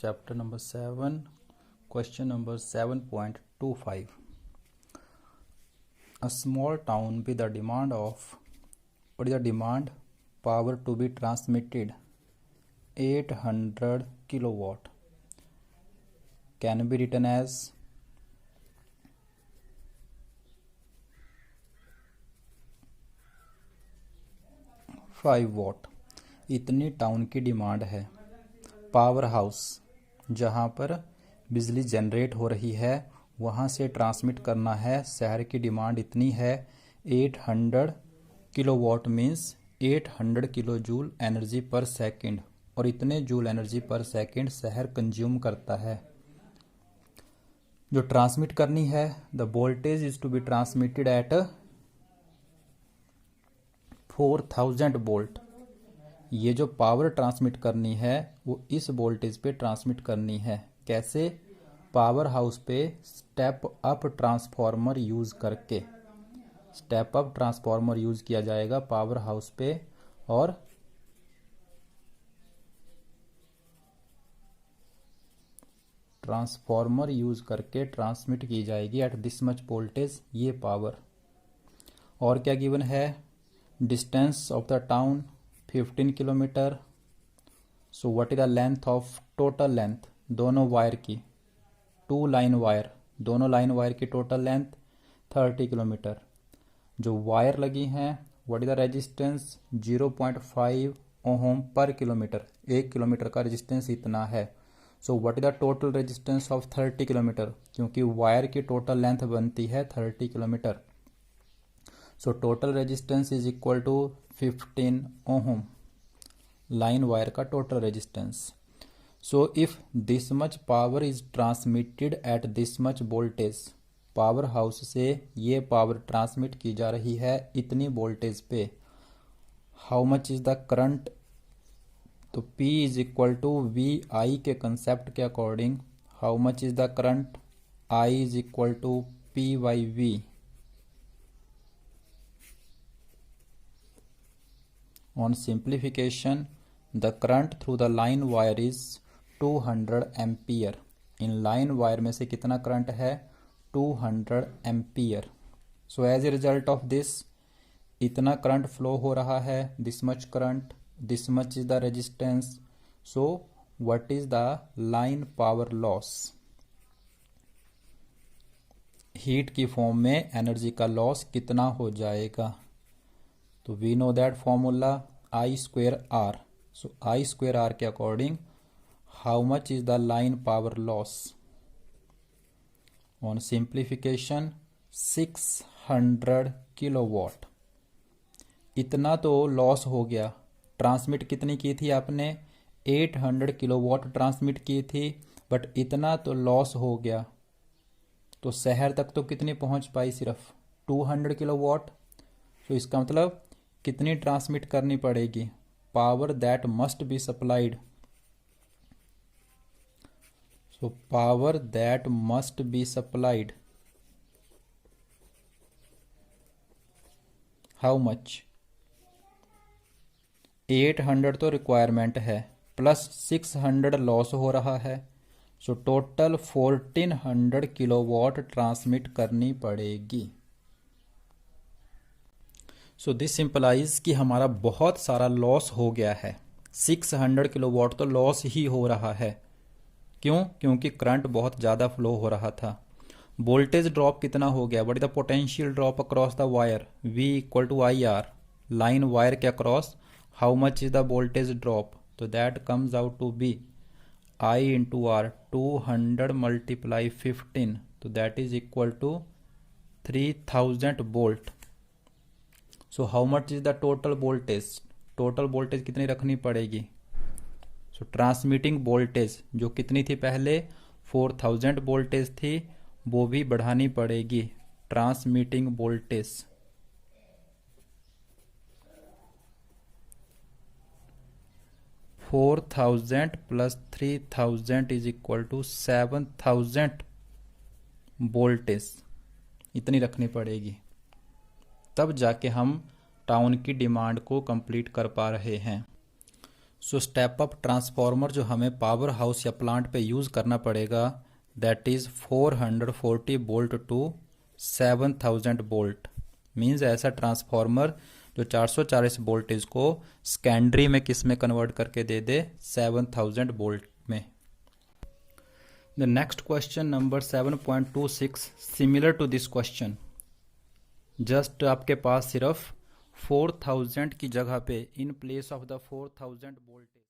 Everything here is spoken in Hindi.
chapter number 7, question number 7.25. A small town with a demand of, what is the demand? Power to be transmitted 800 kilowatt can be written as 5 watt. इतनी टाउन की डिमांड है। पावर हाउस जहाँ पर बिजली जनरेट हो रही है वहाँ से ट्रांसमिट करना है। शहर की डिमांड इतनी है 800 kilowatt means 800 kilo joule energy per second, और इतने जूल एनर्जी पर सेकंड शहर कंज्यूम करता है। जो ट्रांसमिट करनी है, the voltage is to be transmitted at 4000 volt. ये जो पावर ट्रांसमिट करनी है वो इस वोल्टेज पे ट्रांसमिट करनी है। कैसे? पावर हाउस पे स्टेप अप ट्रांसफार्मर यूज करके। स्टेप अप ट्रांसफार्मर यूज किया जाएगा पावर हाउस पे, और ट्रांसफार्मर यूज करके ट्रांसमिट की जाएगी एट दिस मच वोल्टेज ये पावर। और क्या गिवन है? Distance of the town 15 kilometre. So what is the length of total length दोनों वायर की, 2 लाइन वायर, दोनों लाइन वायर की टोटल लेंथ 30 किलोमीटर। जो वायर लगी हैं व्हाट इज द रेजिस्टेंस? 0.5 ओम पर किलोमीटर। 1 किलोमीटर का रेजिस्टेंस इतना है। सो what is the total resistance of 30 kilometre? क्योंकि वायर की टोटल लेंथ बनती है 30 kilometre. So total resistance is equal to 15 ohm, line wire का total resistance. So if this much power is transmitted at this much voltage, power house से ये पावर ट्रांसमिट की जा रही है इतनी वोल्टेज पे। How much is the current? तो P is equal to VI के कंसेप्ट के according how much is the current? I is equal to P/V। On simplification, the current through the line wire is 200 ampere. इन लाइन वायर में से कितना करंट है? 200 ampere. So as a result of this इतना करंट फ्लो हो रहा है, this much current, this much is the resistance. So what is the line power loss? Heat की फॉर्म में एनर्जी का लॉस कितना हो जाएगा? तो we know that formula I²R। So I²R के according how much is the line power loss? On simplification 600 kilowatt. इतना तो लॉस हो गया। ट्रांसमिट कितनी की थी आपने? 800 किलोवाट ट्रांसमिट की थी, बट इतना तो लॉस हो गया। तो शहर तक तो कितनी पहुंच पाई? सिर्फ 200 किलोवाट। तो इसका मतलब कितनी ट्रांसमिट करनी पड़ेगी? Power that must be supplied. So power that must be supplied how much? 800 तो रिक्वायरमेंट है, प्लस 600 लॉस हो रहा है। सो टोटल 1400 किलोवाट ट्रांसमिट करनी पड़ेगी। सो दिस सिंपलाइज कि हमारा बहुत सारा लॉस हो गया है। 600 किलोवाट तो लॉस ही हो रहा है। क्यों? क्योंकि करंट बहुत ज़्यादा फ्लो हो रहा था। वोल्टेज ड्रॉप कितना हो गया? What is the potential drop across the wire? V equal to IR। Line wire के across how much is the voltage drop? तो that comes out to be I into R। 200 multiply 15, तो that is equal to 3000 volt. So how much is the total voltage? Total voltage कितनी रखनी पड़ेगी? सो ट्रांसमिटिंग वोल्टेज जो कितनी थी पहले? 4000 वोल्टेज थी, वो भी बढ़ानी पड़ेगी। Transmitting voltage 4000 plus 3000 is equal to 7000 voltage, इतनी रखनी पड़ेगी। तब जाके हम टाउन की डिमांड को कंप्लीट कर पा रहे हैं। सो स्टेप अप ट्रांसफार्मर जो हमें पावर हाउस या प्लांट पे यूज़ करना पड़ेगा that is 440 volt to 7000 volt. Means ऐसा ट्रांसफार्मर जो 440 वोल्टेज को सेकेंडरी में किस में कन्वर्ट करके दे दे 7000 वोल्ट में। The next question number 7.26 similar to this question, just आपके पास सिर्फ 4000 की जगह पे in place of the 4000 voltage